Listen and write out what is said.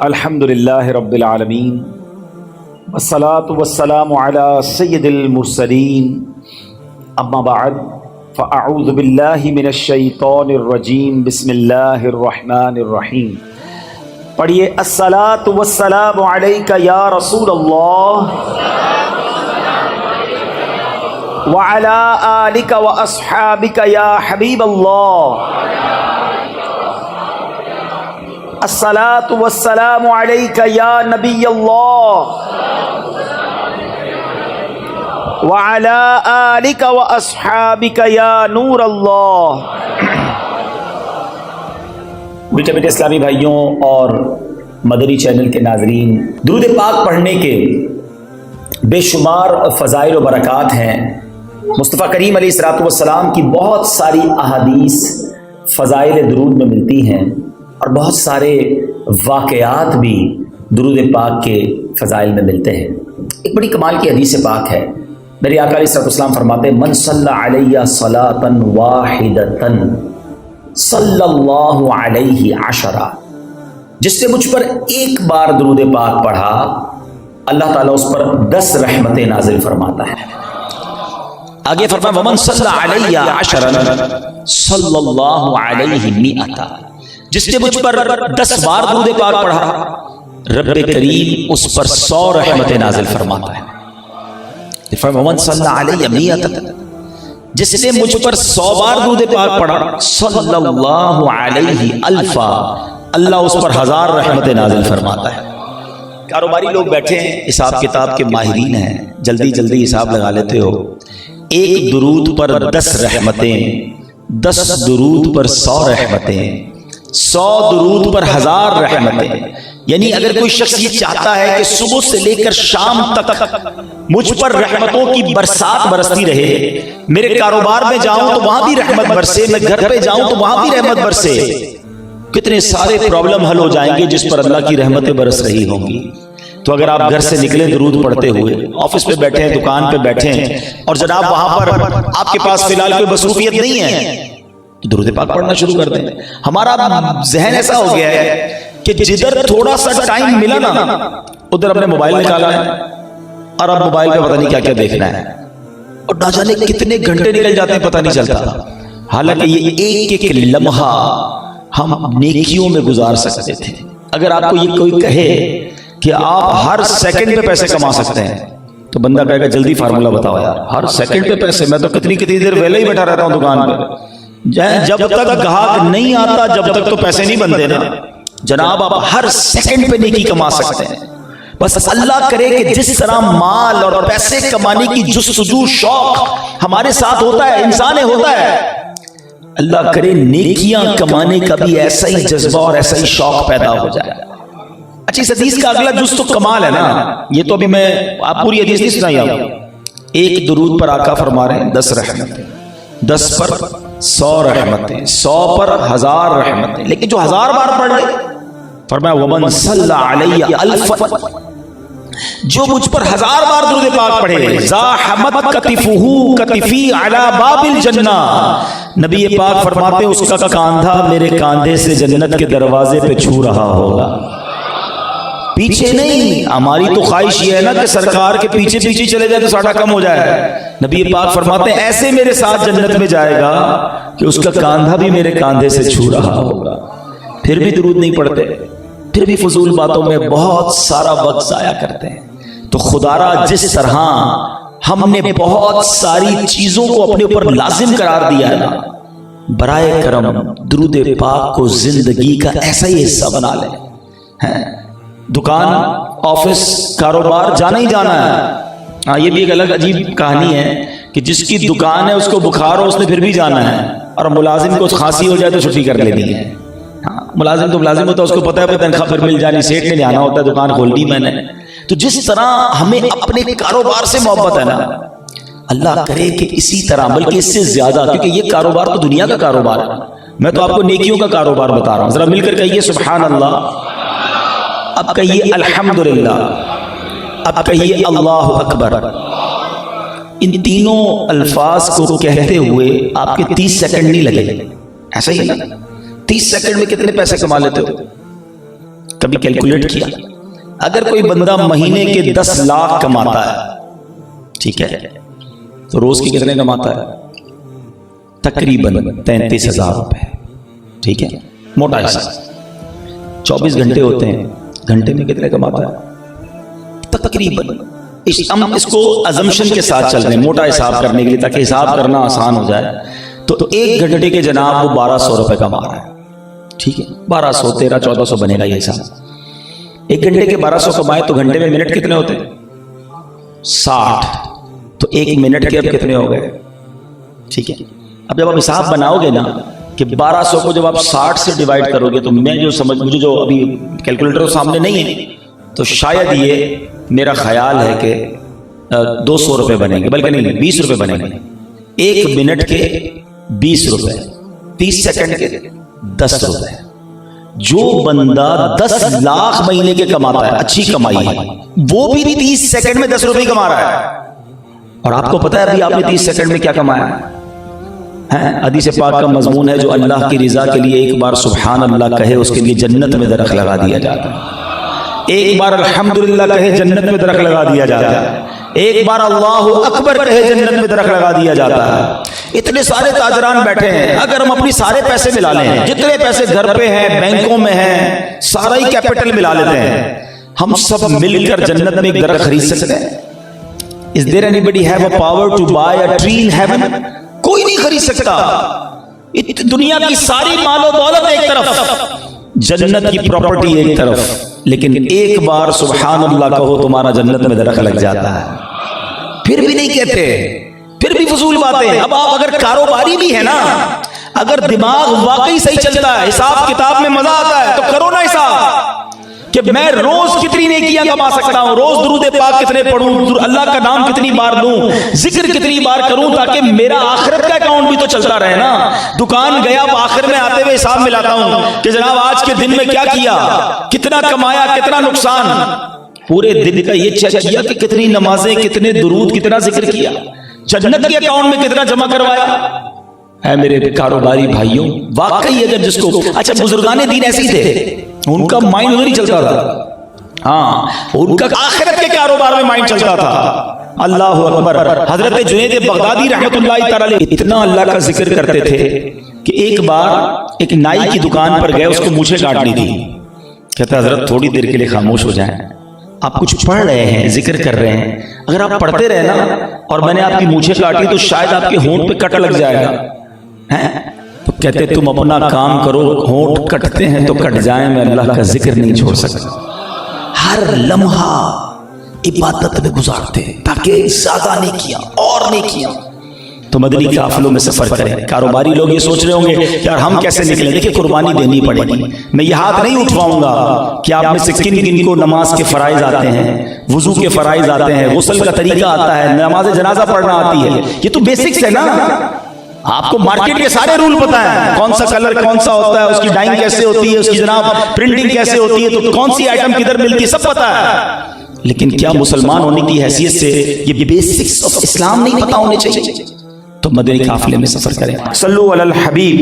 الحمدللہ رب العالمین والصلاة والسلام علی سید المرسلین اما بعد فاعوذ باللہ من الشیطان الرجیم بسم اللہ الرحمن الرحیم۔ پڑھیے الصلاۃ والسلام علیک یا رسول اللہ وعلی آلک واصحابک یا حبیب اللہ۔ الصلاۃ والسلام علیک یا نبی اللہ وعلی آلک واصحابک یا نور اللہ۔ میٹھے میٹھے اسلامی بھائیوں اور مدنی چینل کے ناظرین، درود پاک پڑھنے کے بے شمار فضائل و برکات ہیں۔ مصطفیٰ کریم علیہ الصلوۃ والسلام کی بہت ساری احادیث فضائل درود میں ملتی ہیں اور بہت سارے واقعات بھی درود پاک کے فضائل میں ملتے ہیں۔ ایک بڑی کمال کی حدیث پاک ہے، میرے آقا علیہ الصلوۃ والسلام فرماتے ہیں من صلی علیہ صلاۃ واحدۃ صلی اللہ علیہ عشرہ، جس نے مجھ پر ایک بار درود پاک پڑھا اللہ تعالیٰ اس پر 10 رحمتیں نازل فرماتا ہے۔ آگے فرمایا ومن صلی علیہ عشرا صلی اللہ علیہ مئۃ، جس نے مجھ پر 10 بار درود پاک پڑھا رب کریم اس پر 100 رحمتیں نازل فرماتا ہے۔ فرمایا ومن صلی علیہ مئۃ، جس نے مجھ پر 100 بار درود پاک پڑھا صلی اللہ علیہ الفا، اللہ اس پر 1000 رحمتیں نازل فرماتا ہے۔ کاروباری لوگ بیٹھے ہیں، حساب کتاب کے ماہرین ہیں، جلدی جلدی حساب لگا لیتے ہو۔ ایک درود پر 10 رحمتیں، 10 درود پر 100 رحمتیں، 100 درود پر 1000 رحمتیں۔ یعنی اگر کوئی شخص یہ چاہتا ہے کہ صبح سے لے کر شام تک مجھ پر رحمتوں کی برسات برستی رہے، میرے کاروبار میں جاؤں تو وہاں بھی رحمت برسے، میں گھر پہ جاؤں تو وہاں بھی رحمت برسے، کتنے سارے پرابلم حل ہو جائیں گے جس پر اللہ کی رحمتیں برس رہی ہوں گی۔ تو اگر آپ گھر سے نکلے درود پڑھتے ہوئے، آفس پہ بیٹھے ہیں، دکان پہ بیٹھے ہیں اور جناب وہاں پر آپ کے پاس فی الحال کوئی مصروفیت نہیں ہے تو درود پاک پڑھنا شروع کر دیں۔ ہمارا ذہن ایسا ہو گیا ہے کہ جدھر تھوڑا سا ٹائم ملا نا ادھر اپنے موبائل نکالا ہے اور اب موبائل پہ پتہ نہیں کیا کیا دیکھنا ہے اور نہ جانے کتنے گھنٹے نکل جاتے ہیں پتہ نہیں چلتا۔ حالانکہ یہ ایک ایک لمحہ ہم نیکیوں میں گزار سکتے تھے۔ اگر آپ کو یہ کوئی کہے کہ آپ ہر سیکنڈ پہ پیسے کما سکتے ہیں تو بندہ کہے گا جلدی فارمولا بتاؤ یار، ہر سیکنڈ پہ پیسے، میں تو کتنی دیر ویلے ہی بیٹھا رہتا ہوں دکان پہ، جب تک گاہک نہیں آتا جب تک تو پیسے نہیں بنتے نا۔ جناب آپ ہر سیکنڈ پہ نیکی کما سکتے ہیں، بس اللہ کرے کہ جس طرح مال اور پیسے کمانے کی جستجو شوق ہمارے ساتھ ہوتا ہے، انسان ہوتا ہے، اللہ کرے نیکیاں کمانے کا بھی ایسا ہی جذبہ اور ایسا ہی شوق پیدا ہو جائے۔ اچھا، اس حدیث کا اگلا جز تو کمال ہے نا، یہ تو ابھی میں آپ پوری حدیث نہیں سنائی آپ کو۔ ایک درود پر آقا فرما رہے ہیں 10 رحمتیں، 10 پر 100 رحمتیں، 100 پر 1000 رحمتیں، لیکن جو 1000 بار پڑھ لے فرمایا ومن صلی علیہ الفا، جو مجھ پر 1000 بار درود پاک پڑھے زاحمت کتفہ کتفی علی باب الجنہ، نبی پاک فرماتے ہیں اس کا کاندھا میرے کاندھے سے جنت کے دروازے پہ چھو رہا ہوگا۔ پیچھے نہیں، ہماری تو خواہش یہ ہے نا کہ سرکار کے پیچھے پیچھے چلے جائے تو ساڑھا کم ہو جائے۔ نبی پاک فرماتے ہیں ایسے میرے ساتھ جنت میں جائے گا کہ اس کا کاندھا بھی میرے کاندھے سے چھو رہا ہوگا۔ پھر بھی درود نہیں پڑھتے، پھر بھی فضول باتوں میں بہت سارا وقت ضائع کرتے ہیں۔ تو خدارا جس طرح ہم نے بہت ساری چیزوں کو اپنے اوپر لازم قرار دیا ہے نا، برائے کرم درود پاک کو زندگی کا ایسا ہی حصہ بنا لیں۔ دکان، آفس، کاروبار جانا ہی جانا ہے۔ ہاں، یہ بھی ایک الگ عجیب کہانی ہے کہ جس کی دکان ہے اس کو بخار ہو اس نے پھر بھی جانا ہے، اور ملازم کو کھانسی ہو جائے تو چھٹی کر لینی ہے۔ ہاں، ملازم تو ملازم ہوتا ہے، اس کو پتہ ہے تنخواہ پھر مل جانی، سیٹ نے جانا ہوتا ہے، دکان کھولنی میں نے۔ تو جس طرح ہمیں اپنے کاروبار سے محبت ہے نا، اللہ کرے کہ اسی طرح بلکہ اس سے زیادہ، کیونکہ یہ کاروبار تو دنیا کا کاروبار ہے، میں تو آپ کو نیکیوں کا کاروبار بتا رہا ہوں۔ ذرا مل کر کہیے سبحان اللہ، اب کہیے الحمدللہ، اب کہیے اللہ اکبر۔ ان تینوں الفاظ کو کہتے ہوئے آپ کے 30 سیکنڈ نہیں لگے، ایسا ہی ہے نا؟ 30 سیکنڈ میں کتنے پیسے کما لیتے ہو؟ کبھی کیلکولیٹ کیا؟ اگر کوئی بندہ مہینے کے 10 لاکھ کماتا ہے، ٹھیک ہے، تو روز کی کتنے کماتا ہے؟ تقریباً 33,000 روپے، ٹھیک ہے، موٹا حساب۔ 24 گھنٹے ہوتے ہیں، گھنٹے میں کتنے کماتا ہے؟ تقریباً، ہم اس کو ازمپشن کے ساتھ چل رہے ہیں موٹا حساب کرنے کے لیے تاکہ حساب کرنا آسان ہو جائے، تو 1 گھنٹے کے جناب وہ 1200 روپے کما رہا ہے، ٹھیک ہے، 1200 1300-1400 بنے گا یہ حساب۔ 1 گھنٹے کے 1200 کمائے تو گھنٹے میں منٹ کتنے ہوتے ہیں؟ 60، تو 1 منٹ کے اب کتنے ہو گئے؟ ٹھیک ہے، اب جب آپ حساب بناؤ گے نا کہ 1200 کو جب آپ 60 سے ڈیوائڈ کرو گے، تو میں جو مجھے جو ابھی کیلکولیٹر سامنے نہیں ہے، تو شاید یہ میرا خیال ہے کہ 200 روپے بنیں گے، بلکہ نہیں 20 روپے بنیں گے۔ 1 منٹ کے 20 روپے، 30 سیکنڈ کے 10 روپے۔ جو بندہ 10 لاکھ مہینے کے کماتا ہے، اچھی کمائی ہے، وہ بھی 30 سیکنڈ میں 10 روپے کما رہا ہے۔ اور آپ کو پتا ہے ابھی آپ نے 30 سیکنڈ میں کیا کمایا ہے؟ حدیث پاک کا مضمون ہے، جو اللہ کی رضا کے لیے ایک بار سبحان اللہ کہے، اس کے لیے جنت میں درخت لگا دیا جاتا ہے۔ ایک بار الحمدللہ کہے، جنت میں درخت لگا دیا جاتا ہے۔ ایک بار اللہ اکبر کہے، جنت میں درخت لگا دیا جاتا ہے۔ اتنے سارے تاجران بیٹھے ہیں، اگر ہم اپنی سارے پیسے ملا لیں، جتنے پیسے گھر پہ ہیں، بینکوں میں ہیں، سارا ہی کیپٹل ملا لیتے ہیں، ہم سب مل کر جنت میں ایک درخت خرید سکتے ہیں؟ Is there anybody have a power to buy a tree in heaven? کوئی نہیں خرید سکتا۔ دنیا کی ساری مال و دولت ایک طرف، جنت کی پراپرٹی ایک طرف، لیکن ایک بار سبحان اللہ کہو تمہارا جنت میں درخت لگ جاتا ہے۔ پھر بھی نہیں کہتے، پھر بھی فضول باتیں۔ اب آپ اگر کاروباری بھی ہے نا، اگر دماغ واقعی صحیح چلتا ہے، حساب کتاب میں مزہ آتا ہے، تو کرو نا حساب کہ میں روز کتنی نیکیاں کما سکتا ہوں، روز درود پاک کتنے پڑھوں، اللہ کا نام کتنی بار لوں، ذکر کتنی بار کروں، تاکہ میرا آخرت کا اکاؤنٹ بھی تو چلتا رہے نا۔ دکان گیا، آخر میں آتے ہوئے حساب ملاتا ہوں کہ جناب آج کے دن میں کیا کیا، کتنا کمایا، کتنا نقصان، پورے دن کا یہ چیک کیا کہ کتنی نمازیں، کتنے درود، کتنا ذکر کیا، جنت کے اکاؤنٹ میں کتنا جمع کروایا۔ اے میرے کاروباری بھائیوں، واقعی اگر جس کو، اچھا بزرگان دین ایسے ہی تھے، ان کا مائنڈ ادھر ہی چلتا تھا، ہاں ان کا آخرت کے کاروبار میں مائنڈ چلتا تھا۔ اللہ اکبر۔ حضرت جنید بغدادی رحمۃ اللہ تعالی علیہ اتنا اللہ کا ذکر کرتے تھے کہ ایک بار ایک نائی کی دکان پر گئے، اس کو مونچھیں کاٹنی تھی، کہتا حضرت تھوڑی دیر کے لیے خاموش ہو جائیں، آپ کچھ پڑھ رہے ہیں، ذکر کر رہے ہیں، اگر آپ پڑھتے رہے نا اور میں نے آپ کی مونچھیں کاٹی تو شاید آپ کے ہونٹ پہ کٹ لگ جائے گا۔ تو کہتے تم اپنا کام کرو، ہونٹ کٹتے ہیں تو کٹ جائیں، میں اللہ کا ذکر نہیں چھوڑ سکتا۔ ہر لمحہ عبادت میں گزارتے تاکہ زیادہ نیکیاں اور نیکیاں۔ تو مدنی قافلوں میں سفر کریں۔ کاروباری لوگ یہ سوچ رہے ہوں گے کہ یار ہم کیسے نکلیں، دیکھیں قربانی دینی پڑے گی۔ میں یہ ہاتھ نہیں اٹھواؤں گا کہ آپ میں سے کن کن کو نماز کے فرائض آتے ہیں، وضو کے فرائض آتے ہیں، غسل کا طریقہ آتا ہے، نماز جنازہ پڑھنا آتی ہے، یہ تو بیسکس ہے نا۔ آپ کو مارکیٹ کے سارے رول پتا ہے، کون سا کلر کون سا ہوتا ہے، اس کی ڈائنگ کیسے ہوتی ہے، اس کی جناب پرنٹنگ کیسے ہوتی ہے، تو کون سی آئٹم کدھر ملتی ہے، سب پتا ہے۔ لیکن کیا مسلمان ہونے کی حیثیت سے یہ بیسکس آف اسلام نہیں پتا ہونے چاہیے؟ تو مدنی قافلے میں سفر کریں۔ صلو علی الحبیب۔